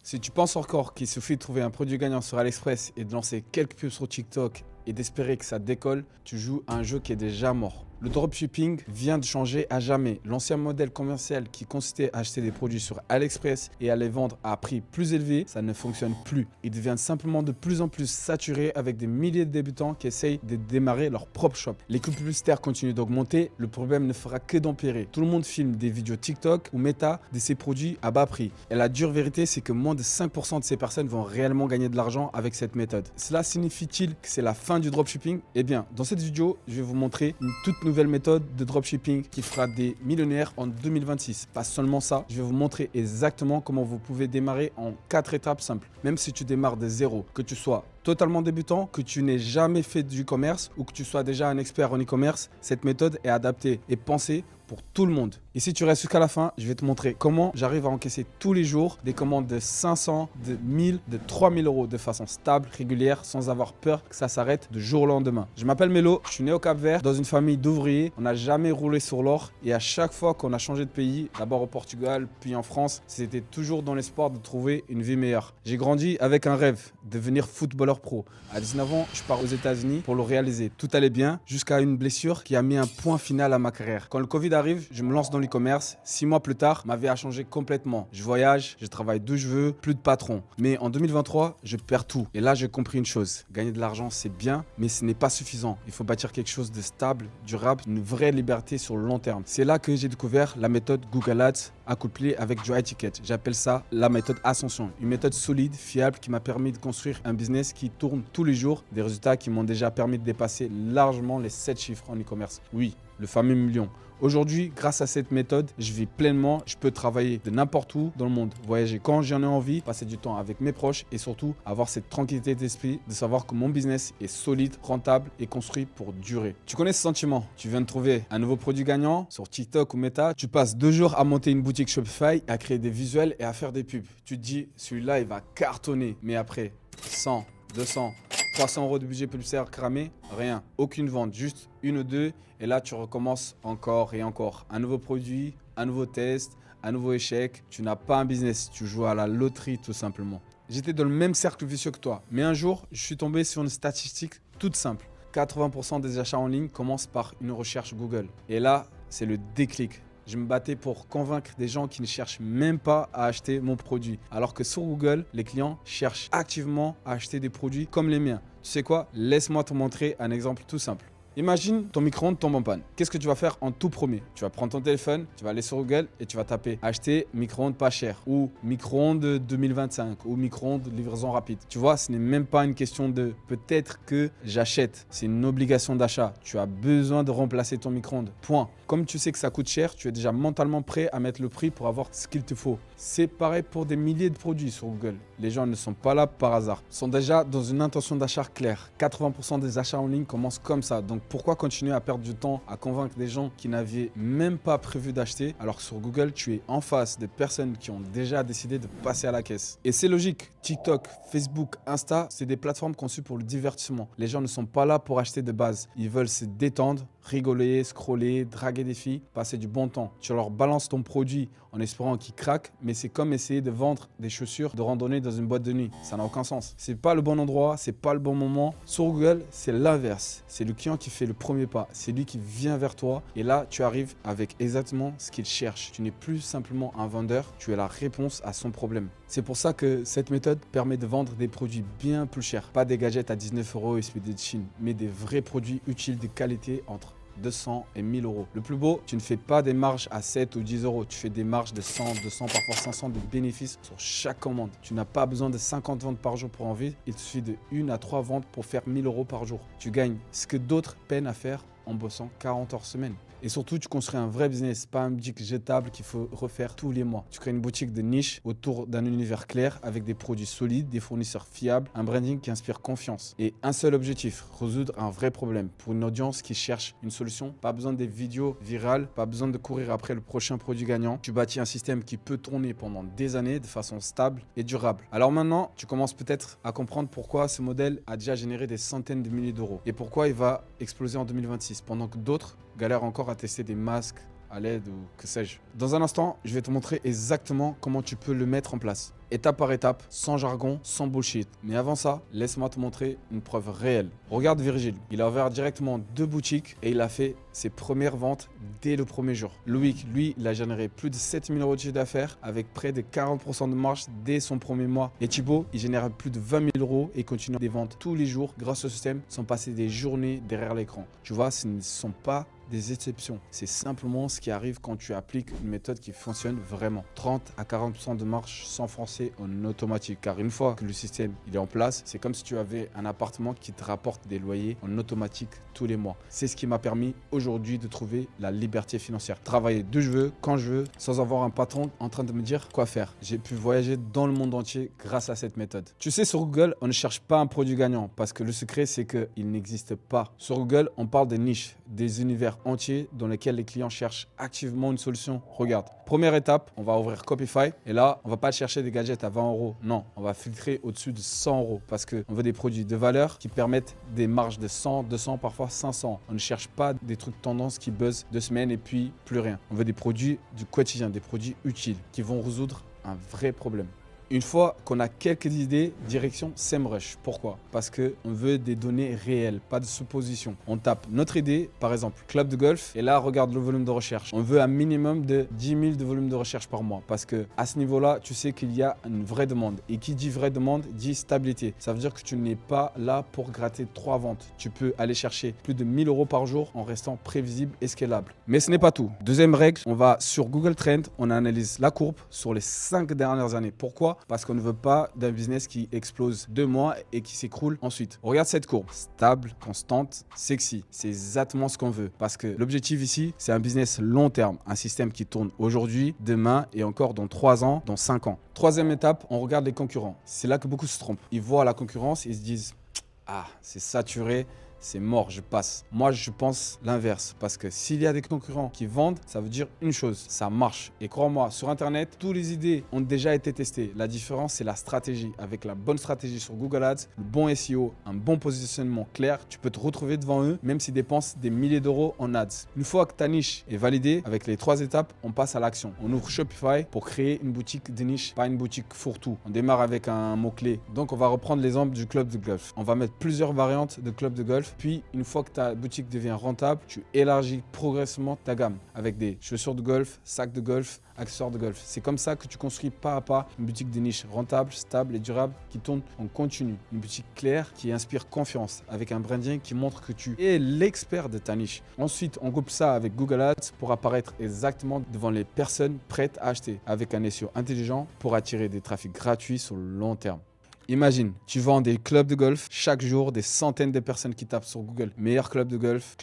Si tu penses encore qu'il suffit de trouver un produit gagnant sur AliExpress et de lancer quelques pubs sur TikTok et d'espérer que ça décolle, tu joues à un jeu qui est déjà mort. Le dropshipping vient de changer à jamais. L'ancien modèle commercial qui consistait à acheter des produits sur AliExpress et à les vendre à prix plus élevé, ça ne fonctionne plus. Il devient simplement de plus en plus saturé avec des milliers de débutants qui essayent de démarrer leur propre shop. Les coûts publicitaires continuent d'augmenter, le problème ne fera que d'empirer. Tout le monde filme des vidéos TikTok ou Meta de ces produits à bas prix. Et la dure vérité, c'est que moins de 5% de ces personnes vont réellement gagner de l'argent avec cette méthode. Cela signifie-t-il que c'est la fin du dropshipping? Eh bien, dans cette vidéo, je vais vous montrer une toute nouvelle méthode de dropshipping qui fera des millionnaires en 2026. Pas seulement ça, je vais vous montrer exactement comment vous pouvez démarrer en 4 étapes simples. Même si tu démarres de zéro, que tu sois totalement débutant, que tu n'aies jamais fait du commerce ou que tu sois déjà un expert en e-commerce, cette méthode est adaptée et pensée pour tout le monde. Et si tu restes jusqu'à la fin, je vais te montrer comment j'arrive à encaisser tous les jours des commandes de 500, de 1000, de 3000 euros de façon stable, régulière, sans avoir peur que ça s'arrête du jour au lendemain. Je m'appelle Mélo, je suis né au Cap-Vert, dans une famille d'ouvriers. On n'a jamais roulé sur l'or et à chaque fois qu'on a changé de pays, d'abord au Portugal, puis en France, c'était toujours dans l'espoir de trouver une vie meilleure. J'ai grandi avec un rêve, devenir footballeur pro. À 19 ans, je pars aux États-Unis pour le réaliser. Tout allait bien jusqu'à une blessure qui a mis un point final à ma carrière. Quand le Covid arrive, je me lance dans l'e-commerce. 6 mois plus tard, ma vie a changé complètement. Je voyage, je travaille d'où je veux, plus de patron. Mais en 2023, je perds tout. Et là, j'ai compris une chose. Gagner de l'argent, c'est bien, mais ce n'est pas suffisant. Il faut bâtir quelque chose de stable, durable, une vraie liberté sur le long terme. C'est là que j'ai découvert la méthode Google Ads accouplée avec du high ticket. J'appelle ça la méthode Ascension. Une méthode solide, fiable, qui m'a permis de construire un business qui tourne tous les jours. Des résultats qui m'ont déjà permis de dépasser largement les 7 chiffres en e-commerce. Oui, le fameux million. Aujourd'hui, grâce à cette méthode, je vis pleinement. Je peux travailler de n'importe où dans le monde, voyager quand j'en ai envie, passer du temps avec mes proches et surtout avoir cette tranquillité d'esprit de savoir que mon business est solide, rentable et construit pour durer. Tu connais ce sentiment? Tu viens de trouver un nouveau produit gagnant sur TikTok ou Meta. Tu passes 2 jours à monter une boutique Shopify, à créer des visuels et à faire des pubs. Tu te dis, celui-là, il va cartonner. Mais après, 100, 200, 300 euros de budget publicitaire cramé, rien, aucune vente, juste une ou deux. Et là, tu recommences encore et encore. Un nouveau produit, un nouveau test, un nouveau échec. Tu n'as pas un business, tu joues à la loterie tout simplement. J'étais dans le même cercle vicieux que toi. Mais un jour, je suis tombé sur une statistique toute simple. 80% des achats en ligne commencent par une recherche Google. Et là, c'est le déclic. Je me battais pour convaincre des gens qui ne cherchent même pas à acheter mon produit. Alors que sur Google, les clients cherchent activement à acheter des produits comme les miens. Tu sais quoi? Laisse-moi te montrer un exemple tout simple. Imagine ton micro-ondes tombe en panne. Qu'est-ce que tu vas faire en tout premier? Tu vas prendre ton téléphone, tu vas aller sur Google et tu vas taper acheter micro-ondes pas cher ou micro-ondes 2025 ou micro-ondes livraison rapide. Tu vois, ce n'est même pas une question de peut-être que j'achète. C'est une obligation d'achat. Tu as besoin de remplacer ton micro-ondes. Point. Comme tu sais que ça coûte cher, tu es déjà mentalement prêt à mettre le prix pour avoir ce qu'il te faut. C'est pareil pour des milliers de produits sur Google. Les gens ne sont pas là par hasard. Ils sont déjà dans une intention d'achat claire. 80% des achats en ligne commencent comme ça. Donc pourquoi continuer à perdre du temps à convaincre des gens qui n'avaient même pas prévu d'acheter alors que sur Google, tu es en face des personnes qui ont déjà décidé de passer à la caisse. Et c'est logique. TikTok, Facebook, Insta, c'est des plateformes conçues pour le divertissement. Les gens ne sont pas là pour acheter de base. Ils veulent se détendre, rigoler, scroller, draguer des filles, passer du bon temps. Tu leur balances ton produit en espérant qu'il craque, mais c'est comme essayer de vendre des chaussures de randonnée dans une boîte de nuit. Ça n'a aucun sens. C'est pas le bon endroit, c'est pas le bon moment. Sur Google, c'est l'inverse. C'est le client qui fait le premier pas. C'est lui qui vient vers toi et là, tu arrives avec exactement ce qu'il cherche. Tu n'es plus simplement un vendeur, tu es la réponse à son problème. C'est pour ça que cette méthode permet de vendre des produits bien plus chers. Pas des gadgets à 19 euros expédiés de Chine, mais des vrais produits utiles de qualité entre 200 et 1000 euros. Le plus beau, tu ne fais pas des marges à 7 ou 10 euros. Tu fais des marges de 100, 200, parfois 500 de bénéfices sur chaque commande. Tu n'as pas besoin de 50 ventes par jour pour en vivre. Il te suffit de 1 à 3 ventes pour faire 1000 euros par jour. Tu gagnes ce que d'autres peinent à faire en bossant 40 heures semaine. Et surtout, tu construis un vrai business, pas un boutique jetable qu'il faut refaire tous les mois. Tu crées une boutique de niche autour d'un univers clair avec des produits solides, des fournisseurs fiables, un branding qui inspire confiance. Et un seul objectif, résoudre un vrai problème pour une audience qui cherche une solution. Pas besoin des vidéos virales, pas besoin de courir après le prochain produit gagnant. Tu bâtis un système qui peut tourner pendant des années de façon stable et durable. Alors maintenant, tu commences peut-être à comprendre pourquoi ce modèle a déjà généré des centaines de milliers d'euros et pourquoi il va exploser en 2026 pendant que d'autres galèrent encore à tester des masques, à l'aide ou que sais-je. Dans un instant, je vais te montrer exactement comment tu peux le mettre en place. Étape par étape, sans jargon, sans bullshit. Mais avant ça, laisse-moi te montrer une preuve réelle. Regarde Virgile, il a ouvert directement 2 boutiques et il a fait ses premières ventes dès le premier jour. Loïc, lui, il a généré plus de 7000 € de chiffre d'affaires avec près de 40% de marge dès son premier mois. Et Thibaut, il génère plus de 20 000 € et continue des ventes tous les jours grâce au système sans passer des journées derrière l'écran. Tu vois, ce ne sont pas des exceptions. C'est simplement ce qui arrive quand tu appliques une méthode qui fonctionne vraiment. 30 à 40% de marge sans forcer en automatique. Car une fois que le système il est en place, c'est comme si tu avais un appartement qui te rapporte des loyers en automatique tous les mois. C'est ce qui m'a permis aujourd'hui de trouver la liberté financière. Travailler d'où je veux, quand je veux, sans avoir un patron en train de me dire quoi faire. J'ai pu voyager dans le monde entier grâce à cette méthode. Tu sais, sur Google, on ne cherche pas un produit gagnant parce que le secret, c'est qu'il n'existe pas. Sur Google, on parle des niches, des univers entiers dans lesquels les clients cherchent activement une solution. Regarde, première étape, on va ouvrir Copify et là, on va pas chercher des gadgets à 20 €. Non, on va filtrer au-dessus de 100 € parce qu'on veut des produits de valeur qui permettent des marges de 100, 200, parfois 500. On ne cherche pas des trucs tendance qui buzzent 2 semaines et puis plus rien. On veut des produits du quotidien, des produits utiles qui vont résoudre un vrai problème. Une fois qu'on a quelques idées, direction SEMrush. Pourquoi? Parce qu'on veut des données réelles, pas de suppositions. On tape notre idée, par exemple, club de golf, et là, regarde le volume de recherche. On veut un minimum de 10 000 de volume de recherche par mois. Parce que à ce niveau-là, tu sais qu'il y a une vraie demande. Et qui dit vraie demande, dit stabilité. Ça veut dire que tu n'es pas là pour gratter 3 ventes. Tu peux aller chercher plus de 1 000 € par jour en restant prévisible et scalable. Mais ce n'est pas tout. Deuxième règle, on va sur Google Trends, on analyse la courbe sur les 5 dernières années. Pourquoi? Parce qu'on ne veut pas d'un business qui explose 2 mois et qui s'écroule ensuite. Regarde cette courbe, stable, constante, sexy. C'est exactement ce qu'on veut. Parce que l'objectif ici, c'est un business long terme. Un système qui tourne aujourd'hui, demain et encore dans 3 ans, dans 5 ans. Troisième étape, on regarde les concurrents. C'est là que beaucoup se trompent. Ils voient la concurrence et ils se disent « Ah, c'est saturé. C'est mort, je passe. » Moi, je pense l'inverse. Parce que s'il y a des concurrents qui vendent, ça veut dire une chose, ça marche. Et crois-moi, sur Internet, toutes les idées ont déjà été testées. La différence, c'est la stratégie. Avec la bonne stratégie sur Google Ads, le bon SEO, un bon positionnement clair, tu peux te retrouver devant eux, même s'ils dépensent des milliers d'euros en ads. Une fois que ta niche est validée, avec les 3 étapes, on passe à l'action. On ouvre Shopify pour créer une boutique de niche, pas une boutique fourre-tout. On démarre avec un mot-clé. Donc, on va reprendre l'exemple du club de golf. On va mettre plusieurs variantes de club de golf. Puis, une fois que ta boutique devient rentable, tu élargis progressivement ta gamme avec des chaussures de golf, sacs de golf, accessoires de golf. C'est comme ça que tu construis pas à pas une boutique de niche rentable, stable et durable qui tourne en continu. Une boutique claire qui inspire confiance avec un branding qui montre que tu es l'expert de ta niche. Ensuite, on couple ça avec Google Ads pour apparaître exactement devant les personnes prêtes à acheter avec un SEO intelligent pour attirer des trafics gratuits sur le long terme. Imagine, tu vends des clubs de golf, chaque jour, des centaines de personnes qui tapent sur Google. Meilleur club de golf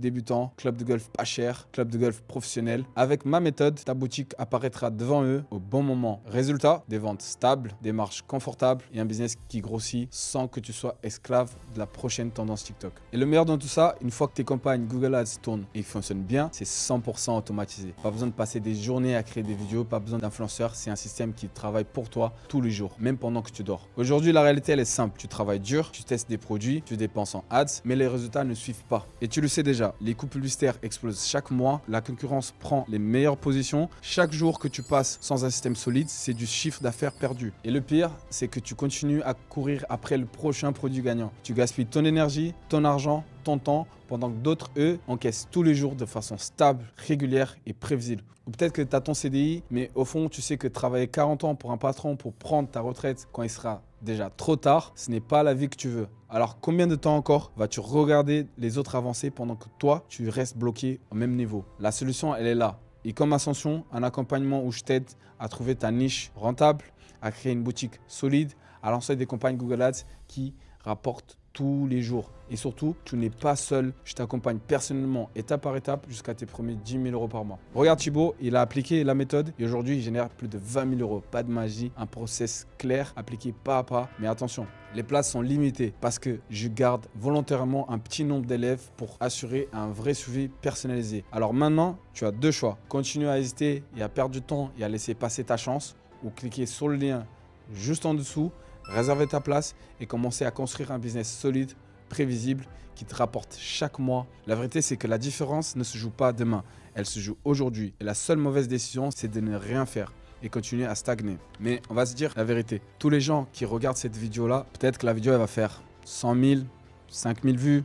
débutant, club de golf pas cher, club de golf professionnel. Avec ma méthode, ta boutique apparaîtra devant eux au bon moment. Résultat, des ventes stables, des marges confortables et un business qui grossit sans que tu sois esclave de la prochaine tendance TikTok. Et le meilleur dans tout ça, une fois que tes campagnes Google Ads tournent et fonctionnent bien, c'est 100% automatisé. Pas besoin de passer des journées à créer des vidéos, pas besoin d'influenceurs. C'est un système qui travaille pour toi tous les jours, même pendant que tu dors. Aujourd'hui, la réalité, elle est simple. Tu travailles dur, tu testes des produits, tu dépenses en ads, mais les résultats ne suivent pas. Et tu le sais déjà, les coûts publicitaires explosent chaque mois, la concurrence prend les meilleures positions. Chaque jour que tu passes sans un système solide, c'est du chiffre d'affaires perdu. Et le pire, c'est que tu continues à courir après le prochain produit gagnant. Tu gaspilles ton énergie, ton argent, ton temps, pendant que d'autres, eux, encaissent tous les jours de façon stable, régulière et prévisible. Ou peut-être que tu as ton CDI, mais au fond, tu sais que travailler 40 ans pour un patron pour prendre ta retraite quand il sera déjà trop tard, ce n'est pas la vie que tu veux. Alors combien de temps encore vas-tu regarder les autres avancer pendant que toi, tu restes bloqué au même niveau? La solution, elle est là. Et comme Ascension, un accompagnement où je t'aide à trouver ta niche rentable, à créer une boutique solide, à lancer des campagnes Google Ads qui rapportent tous les jours. Et surtout, tu n'es pas seul. Je t'accompagne personnellement, étape par étape, jusqu'à tes premiers 10 000 € par mois. Regarde Thibaut, il a appliqué la méthode et aujourd'hui, il génère plus de 20 000 €. Pas de magie, un process clair, appliqué pas à pas. Mais attention, les places sont limitées parce que je garde volontairement un petit nombre d'élèves pour assurer un vrai suivi personnalisé. Alors maintenant, tu as 2 choix. Continue à hésiter et à perdre du temps et à laisser passer ta chance ou cliquer sur le lien juste en dessous, réserver ta place et commencer à construire un business solide prévisible, qui te rapporte chaque mois. La vérité, c'est que la différence ne se joue pas demain, elle se joue aujourd'hui. Et la seule mauvaise décision, c'est de ne rien faire et continuer à stagner. Mais on va se dire la vérité, tous les gens qui regardent cette vidéo-là, peut-être que la vidéo, elle va faire 100 000, 5 000 vues,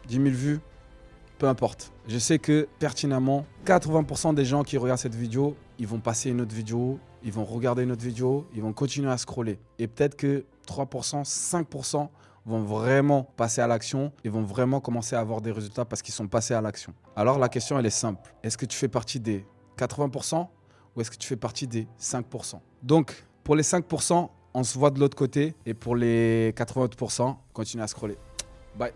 10 000 vues, peu importe. Je sais que pertinemment, 80% des gens qui regardent cette vidéo, ils vont passer une autre vidéo, ils vont regarder une autre vidéo, ils vont continuer à scroller. Et peut-être que 3%, 5% vont vraiment passer à l'action et vont vraiment commencer à avoir des résultats parce qu'ils sont passés à l'action. Alors la question, elle est simple. Est-ce que tu fais partie des 80% ou est-ce que tu fais partie des 5%? Donc, pour les 5%, on se voit de l'autre côté et pour les 80%, continue à scroller. Bye.